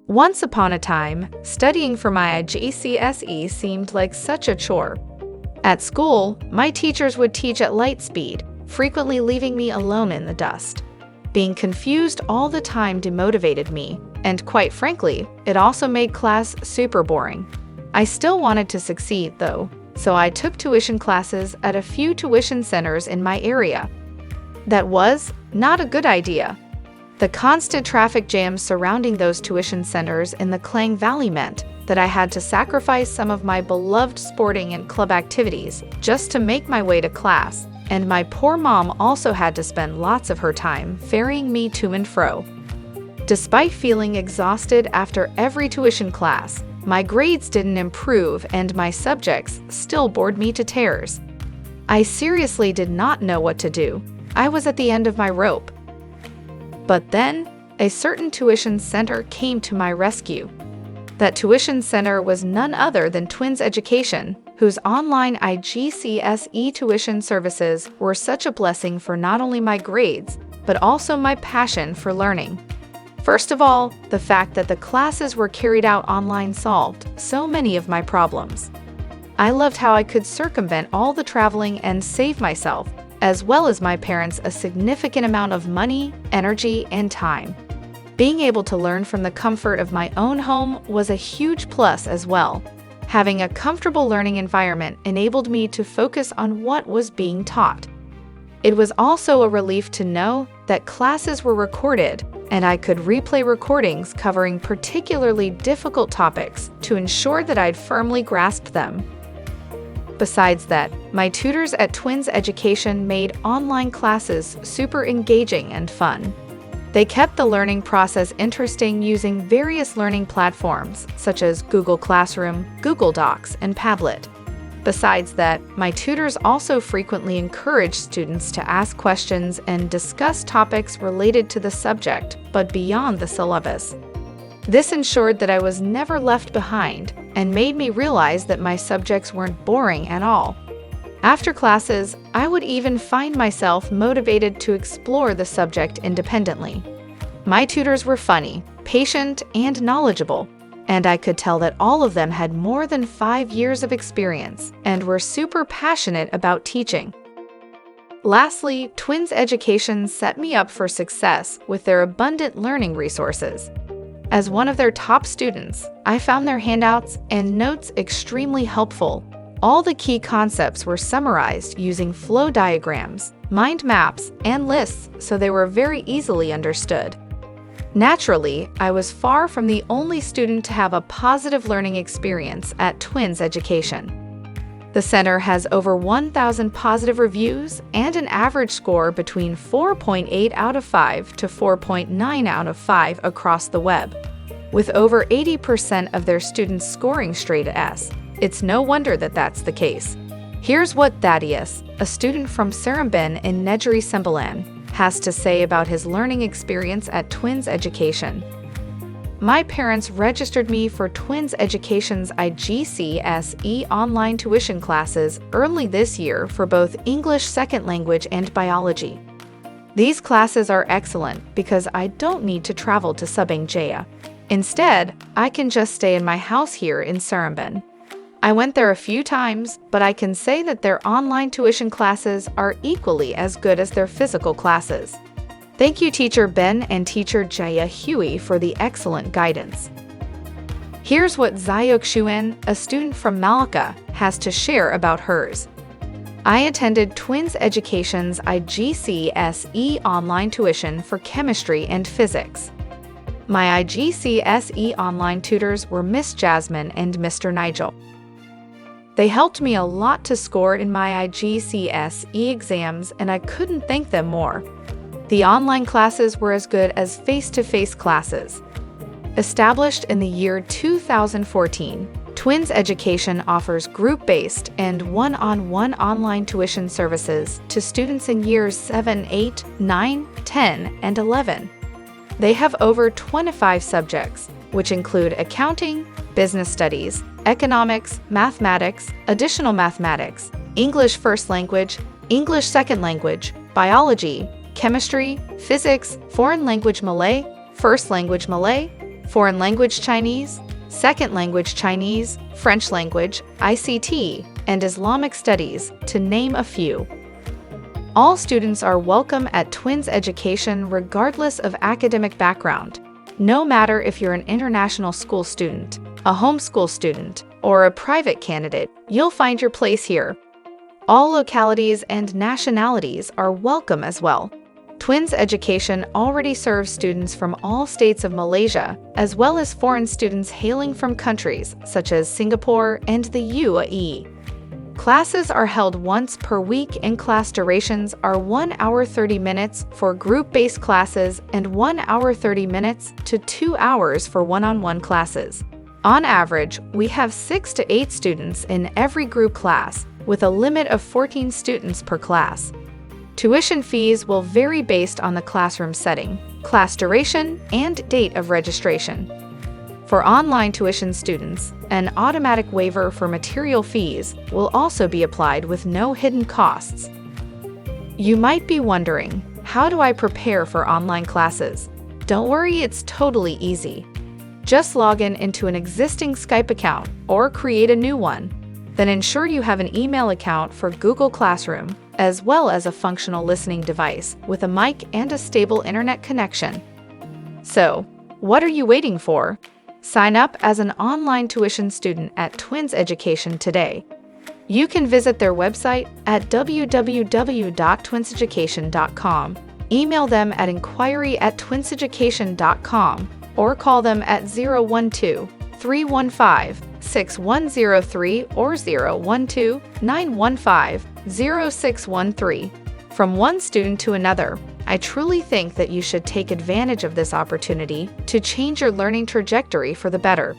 Once upon a time, studying for my IGCSE seemed like such a chore. At school, my teachers would teach at light speed, frequently leaving me alone in the dust. Being confused all the time demotivated me, and quite frankly, it also made class super boring. I still wanted to succeed, though, so I took tuition classes at a few tuition centers in my area. That was not a good idea. The constant traffic jams surrounding those tuition centers in the Klang Valley meant that I had to sacrifice some of my beloved sporting and club activities just to make my way to class, and my poor mom also had to spend lots of her time ferrying me to and fro. Despite feeling exhausted after every tuition class, my grades didn't improve and my subjects still bored me to tears. I seriously did not know what to do. I was at the end of my rope. But then, a certain tuition center came to my rescue. That tuition center was none other than Twins Education, whose online IGCSE tuition services were such a blessing for not only my grades, but also my passion for learning. First of all, the fact that the classes were carried out online solved so many of my problems. I loved how I could circumvent all the traveling and save myself, as well as my parents, a significant amount of money, energy, and time. Being able to learn from the comfort of my own home was a huge plus as well. Having a comfortable learning environment enabled me to focus on what was being taught. It was also a relief to know that classes were recorded, and I could replay recordings covering particularly difficult topics to ensure that I'd firmly grasped them. Besides that, my tutors at Twins Education made online classes super engaging and fun. They kept the learning process interesting using various learning platforms such as Google Classroom, Google Docs, and Padlet. Besides that, my tutors also frequently encouraged students to ask questions and discuss topics related to the subject, but beyond the syllabus. This ensured that I was never left behind and made me realize that my subjects weren't boring at all. After classes, I would even find myself motivated to explore the subject independently. My tutors were funny, patient, and knowledgeable, and I could tell that all of them had more than 5 years of experience and were super passionate about teaching. Lastly, Twins Education set me up for success with their abundant learning resources. As one of their top students, I found their handouts and notes extremely helpful. All the key concepts were summarized using flow diagrams, mind maps, and lists, so they were very easily understood. Naturally, I was far from the only student to have a positive learning experience at Twins Education. The center has over 1,000 positive reviews and an average score between 4.8 out of 5 to 4.9 out of 5 across the web. With over 80% of their students scoring straight S, it's no wonder that that's the case. Here's what Thaddeus, a student from Sarambin in Negeri Sembilan, has to say about his learning experience at Twins Education. My parents registered me for Twins Education's IGCSE online tuition classes early this year for both English second language and biology. These classes are excellent because I don't need to travel to Subang, Jaya. Instead, I can just stay in my house here in Sarambin. I went there a few times, but I can say that their online tuition classes are equally as good as their physical classes. Thank you, Teacher Ben and Teacher Jaya Huey, for the excellent guidance. Here's what Zayok Shuen, a student from Malacca, has to share about hers. I attended Twins Education's IGCSE online tuition for chemistry and physics. My IGCSE online tutors were Miss Jasmine and Mr. Nigel. They helped me a lot to score in my IGCSE exams, and I couldn't thank them more. The online classes were as good as face-to-face classes. Established in the year 2014, Twins Education offers group-based and one-on-one online tuition services to students in years 7, 8, 9, 10, and 11. They have over 25 subjects, which include accounting, business studies, economics, mathematics, additional mathematics, English first language, English second language, biology, chemistry, physics, foreign language Malay, first language Malay, foreign language Chinese, second language Chinese, French language, ICT, and Islamic Studies, to name a few. All students are welcome at Twins Education regardless of academic background. No matter if you're an international school student, a homeschool student, or a private candidate, you'll find your place here. All localities and nationalities are welcome as well. Twins Education already serves students from all states of Malaysia, as well as foreign students hailing from countries such as Singapore and the UAE. Classes are held once per week and class durations are 1 hour 30 minutes for group-based classes and 1 hour 30 minutes to 2 hours for one-on-one classes. On average, we have 6 to 8 students in every group class, with a limit of 14 students per class. Tuition fees will vary based on the classroom setting, class duration, and date of registration. For online tuition students, an automatic waiver for material fees will also be applied with no hidden costs. You might be wondering, how do I prepare for online classes? Don't worry, it's totally easy. Just log into an existing Skype account or create a new one. Then ensure you have an email account for Google Classroom, as well as a functional listening device with a mic and a stable internet connection. So, what are you waiting for? Sign up as an online tuition student at Twins Education today. You can visit their website at www.twinseducation.com, email them at inquiry@twinseducation.com, or call them at 012-315-6103 or 012-915-0613. From one student to another, I truly think that you should take advantage of this opportunity to change your learning trajectory for the better.